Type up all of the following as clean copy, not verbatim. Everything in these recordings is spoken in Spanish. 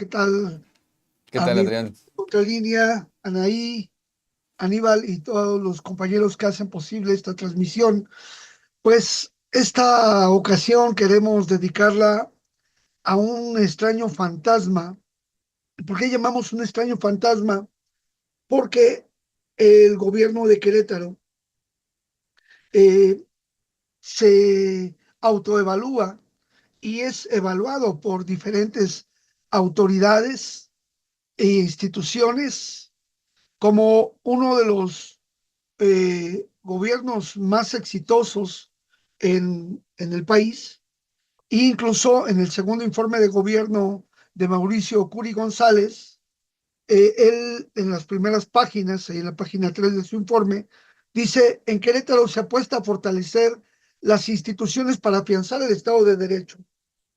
¿qué tal, ¿Qué tal, amigo? Adrián? Otra línea, Anaí, Aníbal y todos los compañeros que hacen posible esta transmisión. Pues esta ocasión queremos dedicarla a un extraño fantasma. ¿Por qué llamamos un extraño fantasma? Porque el gobierno de Querétaro eh, se autoevalúa y es evaluado por diferentes autoridades e instituciones como uno de los gobiernos más exitosos en el país. E incluso en el segundo informe de gobierno de Mauricio Curi González, él en las primeras páginas, en la página 3 de su informe, dice, en Querétaro se apuesta a fortalecer las instituciones para afianzar el Estado de Derecho.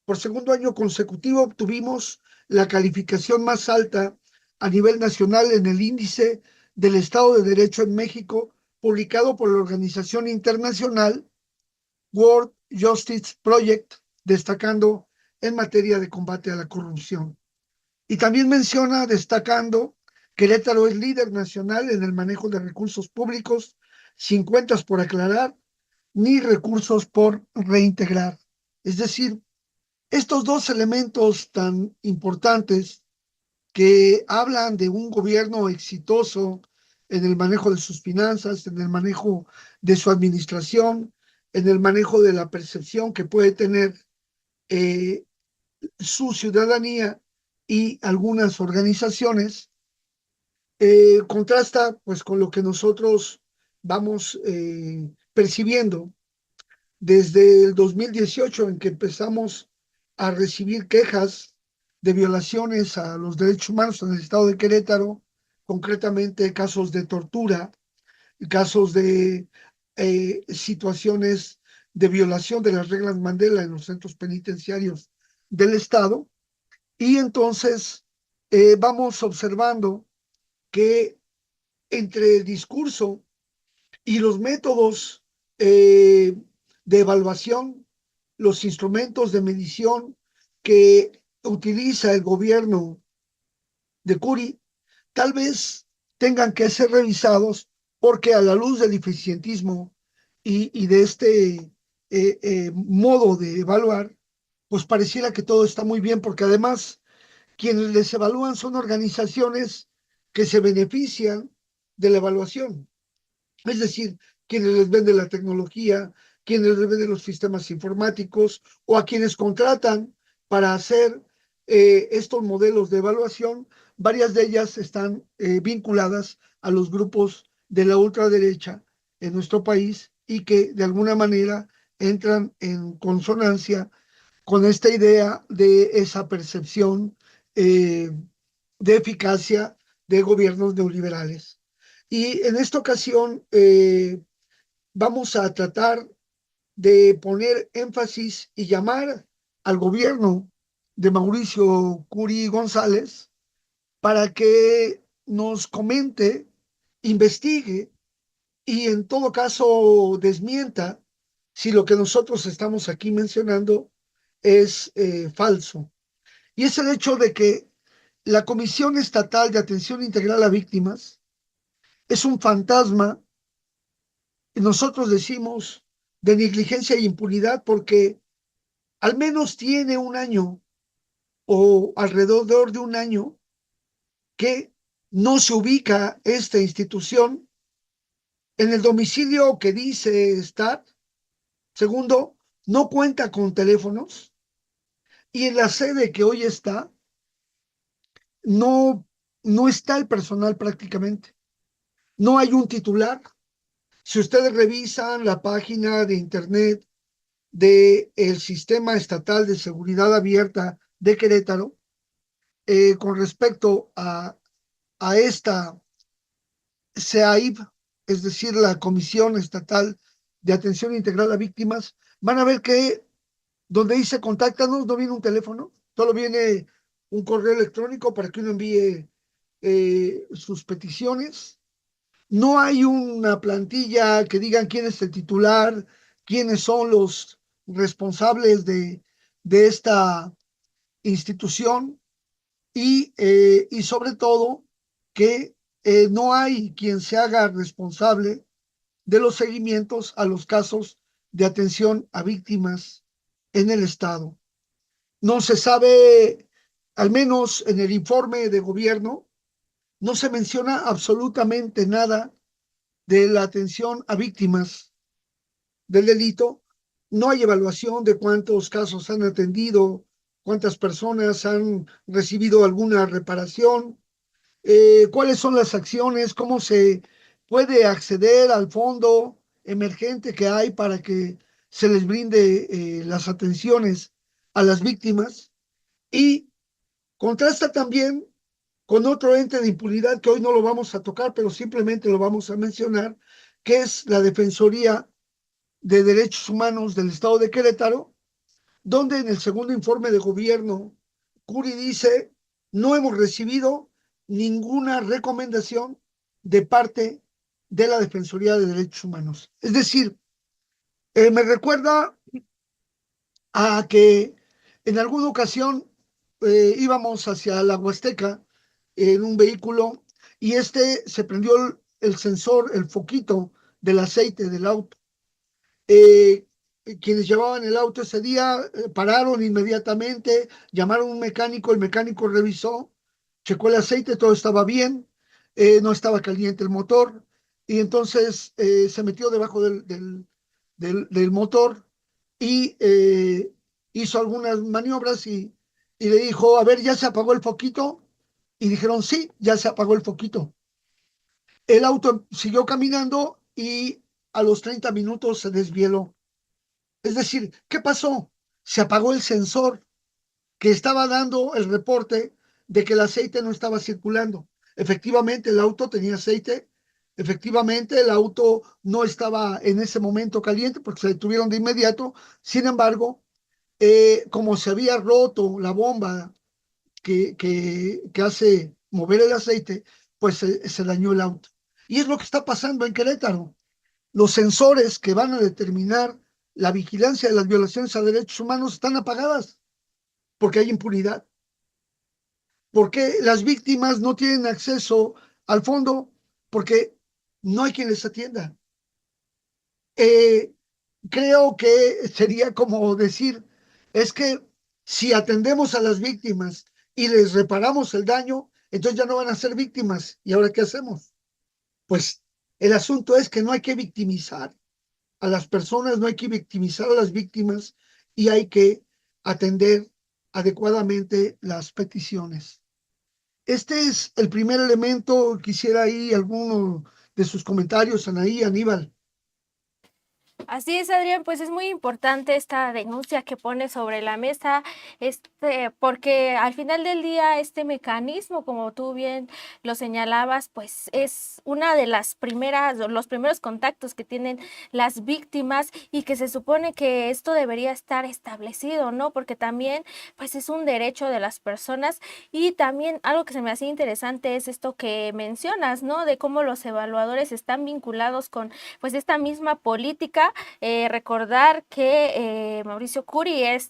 Por segundo año consecutivo obtuvimos la calificación más alta a nivel nacional en el índice del Estado de Derecho en México, publicado por la organización internacional World Justice Project, destacando en materia de combate a la corrupción. Y también menciona, destacando, Querétaro es líder nacional en el manejo de recursos públicos, sin cuentas por aclarar, ni recursos por reintegrar. Es decir, estos dos elementos tan importantes que hablan de un gobierno exitoso en el manejo de sus finanzas, en el manejo de su administración, en el manejo de la percepción que puede tener eh, su ciudadanía y algunas organizaciones, contrasta pues con lo que nosotros vamos percibiendo desde el 2018 en que empezamos a recibir quejas de violaciones a los derechos humanos en el estado de Querétaro, concretamente casos de tortura, casos de situaciones de violación de las reglas Mandela en los centros penitenciarios del estado. Y entonces vamos observando que entre el discurso y los métodos eh, de evaluación, los instrumentos de medición que utiliza el gobierno de Curi, tal vez tengan que ser revisados porque a la luz del eficientismo y de este modo de evaluar, pues pareciera que todo está muy bien porque además quienes les evalúan son organizaciones que se benefician de la evaluación. Es decir, quienes les venden la tecnología, quienes les venden los sistemas informáticos o a quienes contratan para hacer estos modelos de evaluación, varias de ellas están vinculadas a los grupos de la ultraderecha en nuestro país y que de alguna manera entran en consonancia con esta idea de esa percepción eh, de eficacia de gobiernos neoliberales. Y en esta ocasión vamos a tratar de poner énfasis y llamar al gobierno de Mauricio Curi González para que nos comente, investigue y en todo caso desmienta si lo que nosotros estamos aquí mencionando es falso. Y es el hecho de que la Comisión Estatal de Atención Integral a Víctimas es un fantasma, y nosotros decimos, de negligencia e impunidad porque al menos tiene un año o alrededor de un año que no se ubica esta institución en el domicilio que dice estar. Segundo, no cuenta con teléfonos y en la sede que hoy está no, no está el personal prácticamente. No hay un titular. Si ustedes revisan la página de internet del Sistema Estatal de Seguridad Abierta de Querétaro, con respecto a esta CEAIB, es decir, la Comisión Estatal de Atención Integral a Víctimas, van a ver que donde dice contáctanos no viene un teléfono, solo viene un correo electrónico para que uno envíe sus peticiones. No hay una plantilla que digan quién es el titular, quiénes son los responsables de esta institución. y sobre todo que no hay quien se haga responsable de los seguimientos a los casos de atención a víctimas en el Estado. No se sabe, al menos en el informe de gobierno, no se menciona absolutamente nada de la atención a víctimas del delito. No hay evaluación de cuántos casos han atendido, cuántas personas han recibido alguna reparación, cuáles son las acciones, cómo se puede acceder al fondo emergente que hay para que se les brinde las atenciones a las víctimas, y contrasta también con otro ente de impunidad que hoy no lo vamos a tocar, pero simplemente lo vamos a mencionar, que es la Defensoría de Derechos Humanos del Estado de Querétaro, donde en el segundo informe de gobierno, Curi dice: no hemos recibido ninguna recomendación de parte de la Defensoría de Derechos Humanos. Es decir, me recuerda a que en alguna ocasión íbamos hacia la Huasteca en un vehículo y se prendió el sensor, el foquito del aceite del auto. Eh, Quienes llevaban el auto ese día pararon inmediatamente, llamaron a un mecánico, el mecánico revisó, checó el aceite, todo estaba bien, no estaba caliente el motor, y entonces se metió debajo del motor y hizo algunas maniobras y le dijo: a ver, ¿ya se apagó el foquito? Y dijeron: sí, ya se apagó el foquito. El auto siguió caminando y a los 30 minutos se desvieló. Es decir, ¿qué pasó? Se apagó el sensor que estaba dando el reporte de que el aceite no estaba circulando. Efectivamente, el auto tenía aceite. Efectivamente, el auto no estaba en ese momento caliente porque se detuvieron de inmediato. Sin embargo, como se había roto la bomba que hace mover el aceite, pues se dañó el auto. Y es lo que está pasando en Querétaro. Los sensores que van a determinar la vigilancia de las violaciones a derechos humanos están apagadas porque hay impunidad, porque las víctimas no tienen acceso al fondo, porque no hay quien les atienda. Eh, Creo que sería como decir: es que si atendemos a las víctimas y les reparamos el daño, entonces ya no van a ser víctimas. ¿Y ahora qué hacemos? Pues el asunto es que no hay que victimizar a las personas, no hay que victimizar a las víctimas y hay que atender adecuadamente las peticiones. Este es el primer elemento. Quisiera ahí alguno de sus comentarios, Anaí, Aníbal. Así es, Adrián, pues es muy importante esta denuncia que pone sobre la mesa, porque al final del día este mecanismo, como tú bien lo señalabas, pues es una de las primeras, los primeros contactos que tienen las víctimas y que se supone que esto debería estar establecido, ¿no? Porque también, pues es un derecho de las personas y también algo que se me hacía interesante es esto que mencionas, ¿no? De cómo los evaluadores están vinculados con, pues, esta misma política. Recordar que Mauricio Curi es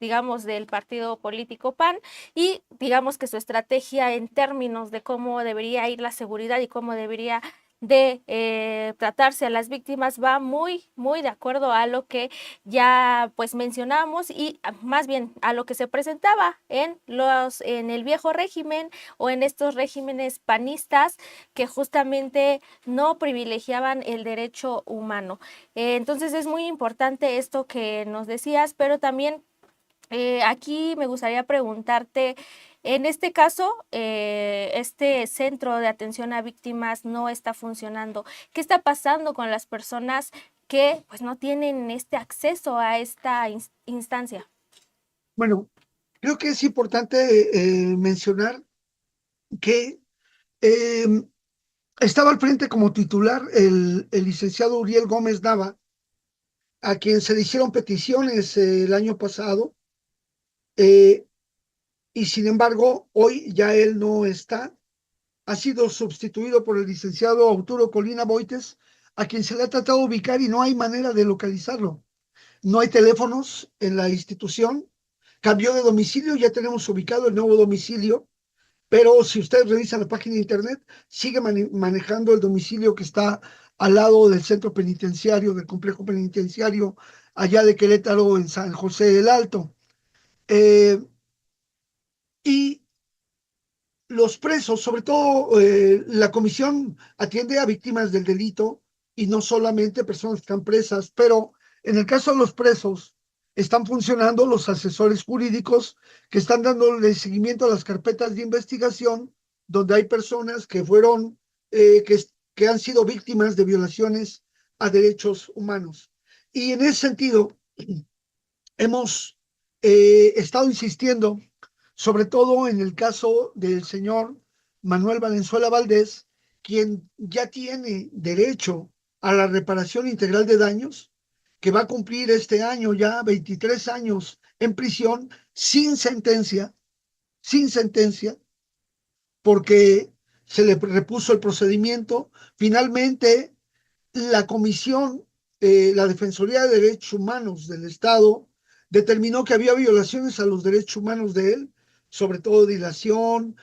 digamos, del partido político PAN y digamos que su estrategia en términos de cómo debería ir la seguridad y cómo debería de tratarse a las víctimas va muy de acuerdo a lo que ya pues mencionamos y más bien a lo que se presentaba en el viejo régimen o en estos regímenes panistas que justamente no privilegiaban el derecho humano. Entonces es muy importante esto que nos decías, pero también aquí me gustaría preguntarte, en este caso, este centro de atención a víctimas no está funcionando. ¿Qué está pasando con las personas que pues no tienen este acceso a esta instancia? Bueno, creo que es importante mencionar que eh, estaba al frente como titular el licenciado Uriel Gómez Nava, a quien se le hicieron peticiones el año pasado, eh, y sin embargo hoy ya él no está. Ha sido sustituido por el licenciado Arturo Colina Boites, a quien se le ha tratado de ubicar y no hay manera de localizarlo. No hay teléfonos en la institución cambió de domicilio, ya tenemos ubicado el nuevo domicilio, pero si usted revisa la página de internet, sigue manejando el domicilio que está al lado del centro penitenciario, del complejo penitenciario, allá de Querétaro, en San José del Alto. Y los presos, sobre todo la comisión atiende a víctimas del delito y no solamente personas que están presas, pero en el caso de los presos están funcionando los asesores jurídicos que están dándole seguimiento a las carpetas de investigación donde hay personas que fueron, que han sido víctimas de violaciones a derechos humanos. Y en ese sentido, hemos estado insistiendo sobre todo en el caso del señor Manuel Valenzuela Valdés, quien ya tiene derecho a la reparación integral de daños, que va a cumplir este año ya 23 años en prisión sin sentencia, porque se le repuso el procedimiento. Finalmente, la comisión, la Defensoría de Derechos Humanos del Estado, determinó que había violaciones a los derechos humanos de él, sobre todo dilación,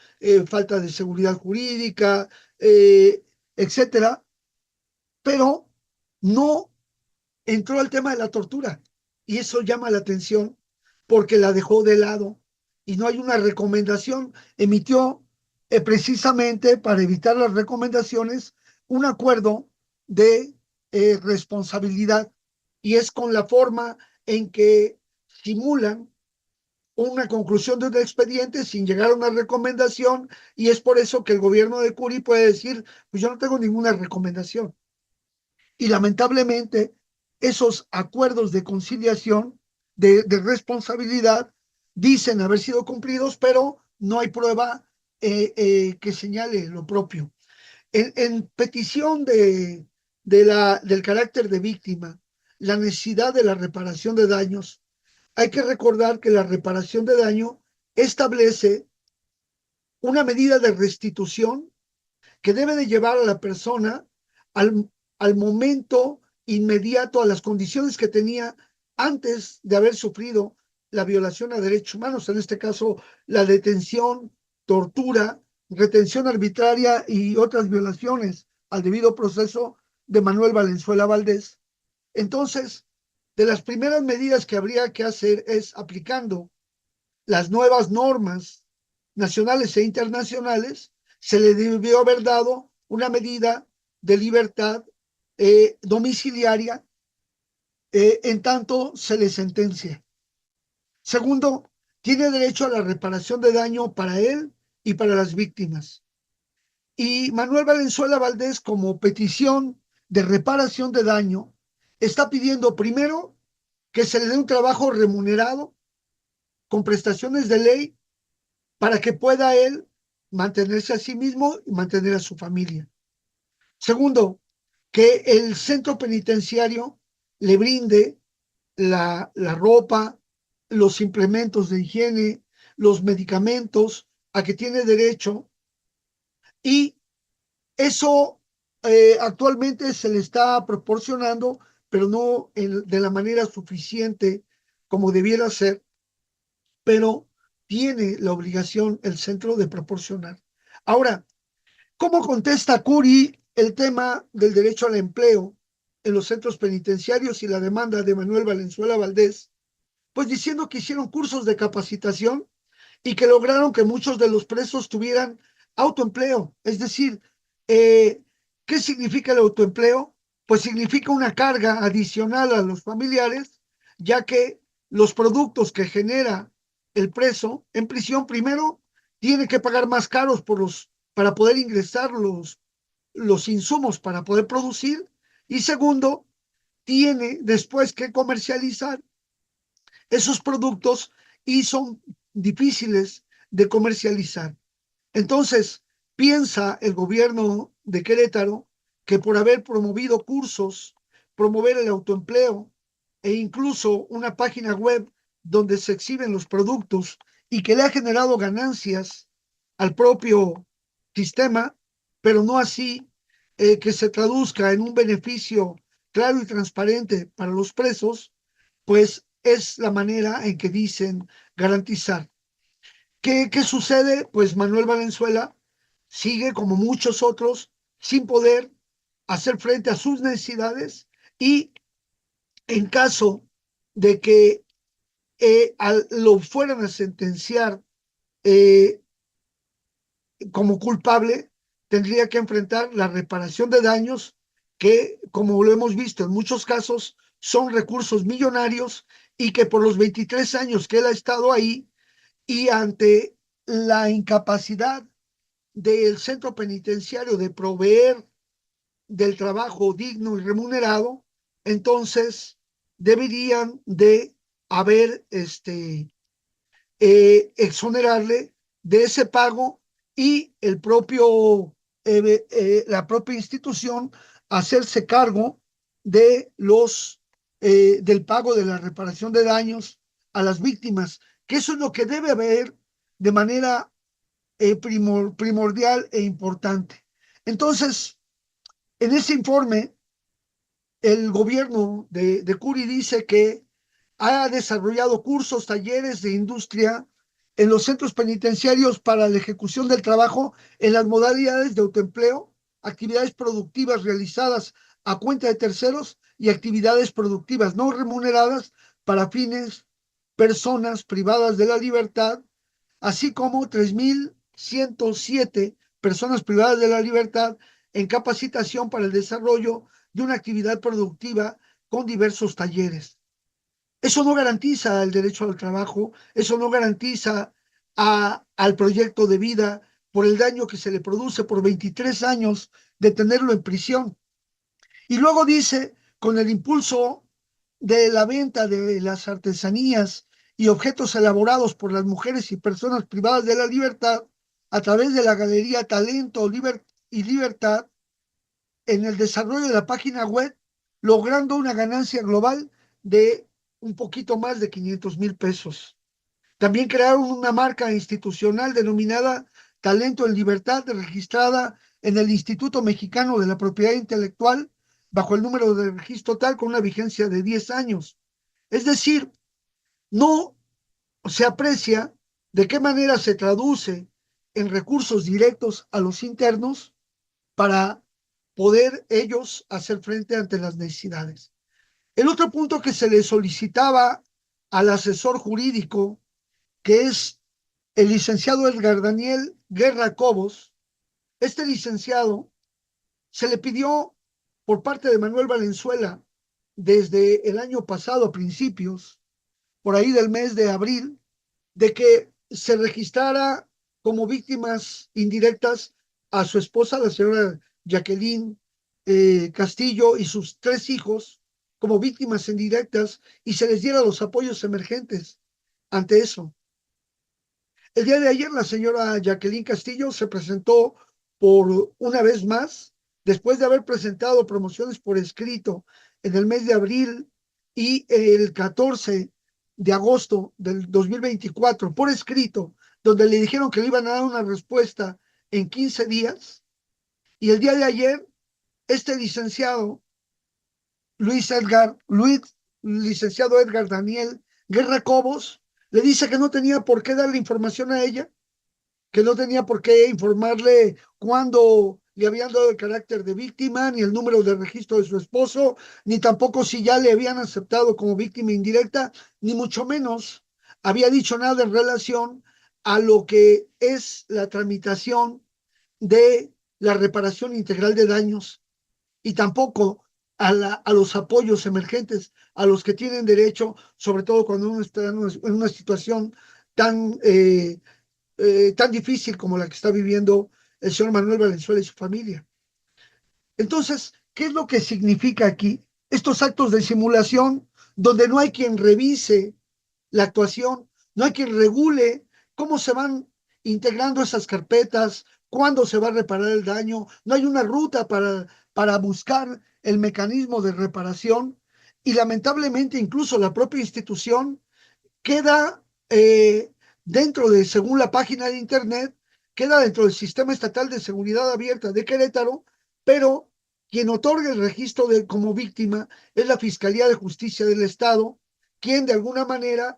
falta de seguridad jurídica, etcétera, pero no entró al tema de la tortura. Y eso llama la atención porque la dejó de lado y no hay una recomendación. Emitió precisamente para evitar las recomendaciones un acuerdo de responsabilidad y es con la forma en que simulan una conclusión de un expediente sin llegar a una recomendación y es por eso que el gobierno de Curi puede decir, pues yo no tengo ninguna recomendación. Y lamentablemente esos acuerdos de conciliación, de responsabilidad, dicen haber sido cumplidos, pero no hay prueba que señale lo propio. En petición del carácter de víctima, la necesidad de la reparación de daños, hay que recordar que la reparación de daño establece una medida de restitución que debe de llevar a la persona al momento inmediato, a las condiciones que tenía antes de haber sufrido la violación a derechos humanos, en este caso la detención, tortura, retención arbitraria y otras violaciones al debido proceso de Manuel Valenzuela Valdés. Entonces, de las primeras medidas que habría que hacer es aplicando las nuevas normas nacionales e internacionales, se le debió haber dado una medida de libertad domiciliaria en tanto se le sentencia. Segundo, tiene derecho a la reparación de daño para él y para las víctimas. Y Manuel Valenzuela Valdés, como petición de reparación de daño, está pidiendo primero que se le dé un trabajo remunerado con prestaciones de ley para que pueda él mantenerse a sí mismo y mantener a su familia. Segundo, que el centro penitenciario le brinde la ropa, los implementos de higiene, los medicamentos a que tiene derecho y eso actualmente se le está proporcionando, pero no de la manera suficiente como debiera ser, pero tiene la obligación el centro de proporcionar. Ahora, ¿cómo contesta Curi el tema del derecho al empleo en los centros penitenciarios y la demanda de Manuel Valenzuela Valdés? Pues diciendo que hicieron cursos de capacitación y que lograron que muchos de los presos tuvieran autoempleo. Es decir, ¿qué significa el autoempleo? Pues significa una carga adicional a los familiares, ya que los productos que genera el preso en prisión, primero, tiene que pagar más caros para poder ingresar los insumos para poder producir, y segundo, tiene después que comercializar esos productos y son difíciles de comercializar. Entonces, piensa el gobierno de Querétaro que por haber promovido cursos, promover el autoempleo e incluso una página web donde se exhiben los productos y que le ha generado ganancias al propio sistema, pero no así que se traduzca en un beneficio claro y transparente para los presos, pues es la manera en que dicen garantizar. ¿Qué sucede? Pues Manuel Valenzuela sigue, como muchos otros, sin poder hacer frente a sus necesidades y en caso de que lo fueran a sentenciar eh, como culpable, tendría que enfrentar la reparación de daños que, como lo hemos visto en muchos casos, son recursos millonarios y que por los 23 años que él ha estado ahí y ante la incapacidad del centro penitenciario de proveer del trabajo digno y remunerado, entonces deberían de haber exonerarle de ese pago y la propia institución hacerse cargo de del pago de la reparación de daños a las víctimas, que eso es lo que debe haber de manera primordial e importante. Entonces, en ese informe, el gobierno de Curi dice que ha desarrollado cursos, talleres de industria en los centros penitenciarios para la ejecución del trabajo en las modalidades de autoempleo, actividades productivas realizadas a cuenta de terceros y actividades productivas no remuneradas para fines personas privadas de la libertad, así como 3.107 personas privadas de la libertad en capacitación para el desarrollo de una actividad productiva con diversos talleres. Eso no garantiza el derecho al trabajo, eso no garantiza al proyecto de vida por el daño que se le produce por 23 años de tenerlo en prisión. Y luego dice, con el impulso de la venta de las artesanías y objetos elaborados por las mujeres y personas privadas de la libertad a través de la galería Talento y Libertad, en el desarrollo de la página web, logrando una ganancia global de un poquito más de 500,000 pesos. También crearon una marca institucional denominada Talento en Libertad, registrada en el Instituto Mexicano de la Propiedad Intelectual, bajo el número de registro tal con una vigencia de 10 años. Es decir, no se aprecia de qué manera se traduce en recursos directos a los internos para poder ellos hacer frente ante las necesidades. El otro punto que se le solicitaba al asesor jurídico, que es el licenciado Edgar Daniel Guerra Cobos, este licenciado se le pidió por parte de Manuel Valenzuela desde el año pasado a principios, por ahí del mes de abril, de que se registrara como víctimas indirectas a su esposa, la señora Jacqueline Castillo, y sus 3 hijos como víctimas indirectas y se les diera los apoyos emergentes ante eso. El día de ayer la señora Jacqueline Castillo se presentó por una vez más, después de haber presentado promociones por escrito en el mes de abril y el 14 de agosto del 2024 por escrito, donde le dijeron que le iban a dar una respuesta en 15 días. Y el día de ayer, este licenciado Edgar Daniel Guerra Cobos, le dice que no tenía por qué darle información a ella, que no tenía por qué informarle cuándo le habían dado el carácter de víctima, ni el número de registro de su esposo, ni tampoco si ya le habían aceptado como víctima indirecta, ni mucho menos había dicho nada en relación a lo que es la tramitación de la reparación integral de daños y tampoco a los apoyos emergentes a los que tienen derecho, sobre todo cuando uno está en una situación tan tan difícil como la que está viviendo el señor Manuel Valenzuela y su familia. Entonces, ¿qué es lo que significa aquí? Estos actos de simulación donde no hay quien revise la actuación, no hay quien regule cómo se van integrando esas carpetas, cuándo se va a reparar el daño, no hay una ruta para buscar el mecanismo de reparación y lamentablemente incluso la propia institución queda dentro de, según la página de internet, queda dentro del Sistema Estatal de Seguridad Abierta de Querétaro, pero quien otorga el registro como víctima es la Fiscalía de Justicia del Estado, quien de alguna manera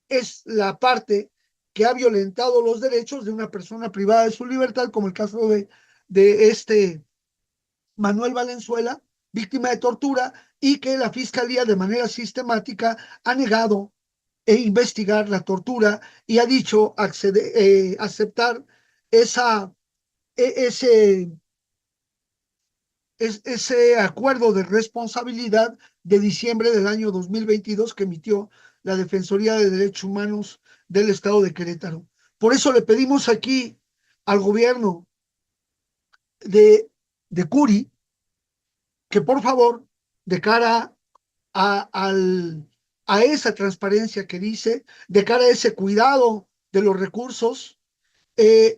es la parte que ha violentado los derechos de una persona privada de su libertad, como el caso de este Manuel Valenzuela, víctima de tortura, y que la Fiscalía de manera sistemática ha negado investigar la tortura y ha dicho aceptar esa, ese, ese acuerdo de responsabilidad de diciembre del año 2022 que emitió la Defensoría de Derechos Humanos del Estado de Querétaro. Por eso le pedimos aquí al gobierno de, de Curi que por favor, de cara a, al, a esa transparencia que dice, de cara a ese cuidado de los recursos,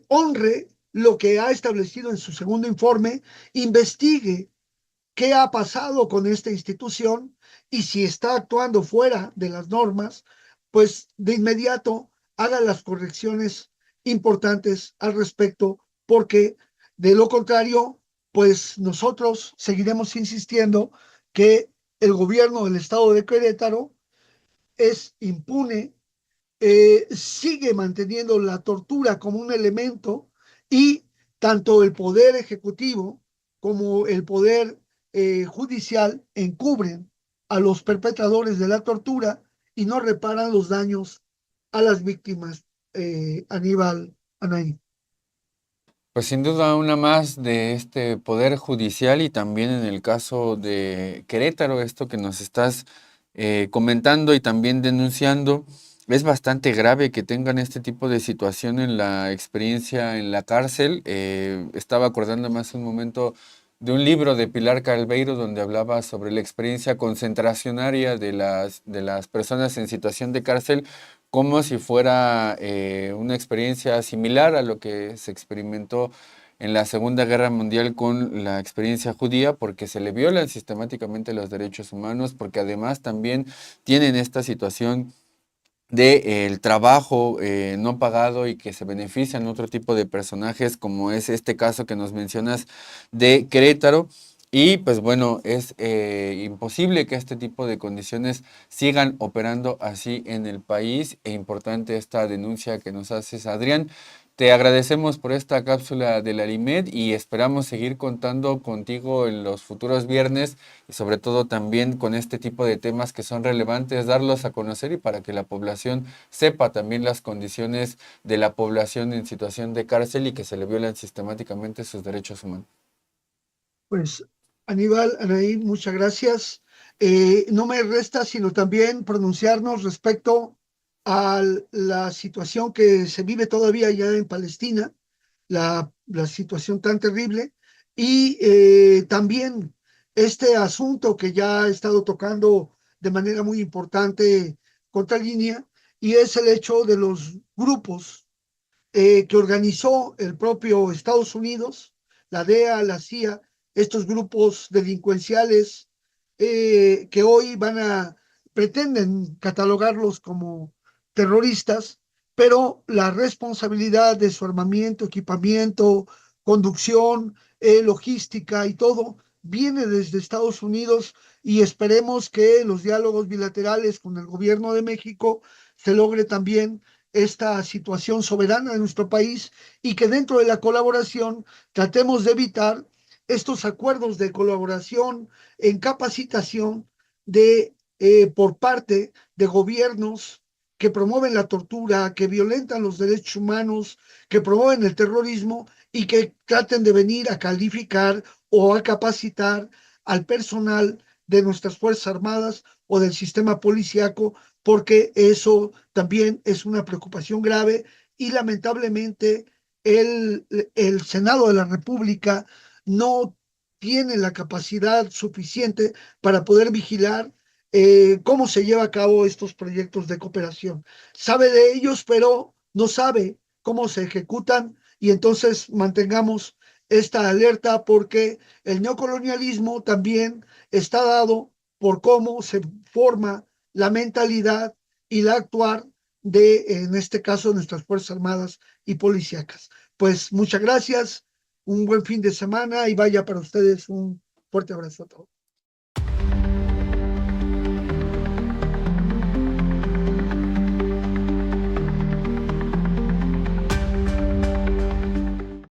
honre lo que ha establecido en su segundo informe, investigue qué ha pasado con esta institución y si está actuando fuera de las normas, pues de inmediato haga las correcciones importantes al respecto, porque de lo contrario, pues nosotros seguiremos insistiendo que el gobierno del estado de Querétaro es impune, sigue manteniendo la tortura como un elemento y tanto el poder ejecutivo como el poder judicial encubren a los perpetradores de la tortura y no reparan los daños a las víctimas. Aníbal Anaí. Pues sin duda una más de este poder judicial y también en el caso de Querétaro, esto que nos estás comentando y también denunciando, es bastante grave que tengan este tipo de situación en la experiencia en la cárcel. Estaba acordándome hace un momento de un libro de Pilar Calveiro donde hablaba sobre la experiencia concentracionaria de las personas en situación de cárcel como si fuera una experiencia similar a lo que se experimentó en la Segunda Guerra Mundial con la experiencia judía, porque se le violan sistemáticamente los derechos humanos, porque además también tienen esta situación de el trabajo no pagado y que se benefician otro tipo de personajes, como es este caso que nos mencionas de Querétaro. Y pues bueno, es imposible que este tipo de condiciones sigan operando así en el país. E importante esta denuncia que nos haces, Adrián. Te agradecemos por esta cápsula del Alimed y esperamos seguir contando contigo en los futuros viernes y sobre todo también con este tipo de temas que son relevantes, darlos a conocer y para que la población sepa también las condiciones de la población en situación de cárcel y que se le violan sistemáticamente sus derechos humanos. Pues Aníbal Anaí, muchas gracias. No me resta sino también pronunciarnos respecto a la situación que se vive todavía ya en Palestina, la situación tan terrible, y también este asunto que ya ha estado tocando de manera muy importante Contralínea, y es el hecho de los grupos que organizó el propio Estados Unidos, la DEA, la CIA, estos grupos delincuenciales que hoy pretenden catalogarlos como terroristas, pero la responsabilidad de su armamento, equipamiento, conducción, logística y todo viene desde Estados Unidos y esperemos que los diálogos bilaterales con el gobierno de México se logre también esta situación soberana de nuestro país y que dentro de la colaboración tratemos de evitar estos acuerdos de colaboración en capacitación por parte de gobiernos que promueven la tortura, que violentan los derechos humanos, que promueven el terrorismo y que traten de venir a calificar o a capacitar al personal de nuestras Fuerzas Armadas o del sistema policíaco, porque eso también es una preocupación grave y lamentablemente el Senado de la República no tiene la capacidad suficiente para poder vigilar cómo se lleva a cabo estos proyectos de cooperación. Sabe de ellos, pero no sabe cómo se ejecutan y entonces mantengamos esta alerta porque el neocolonialismo también está dado por cómo se forma la mentalidad y la actuar de, en este caso, nuestras Fuerzas Armadas y policíacas. Pues muchas gracias, un buen fin de semana y vaya para ustedes un fuerte abrazo a todos.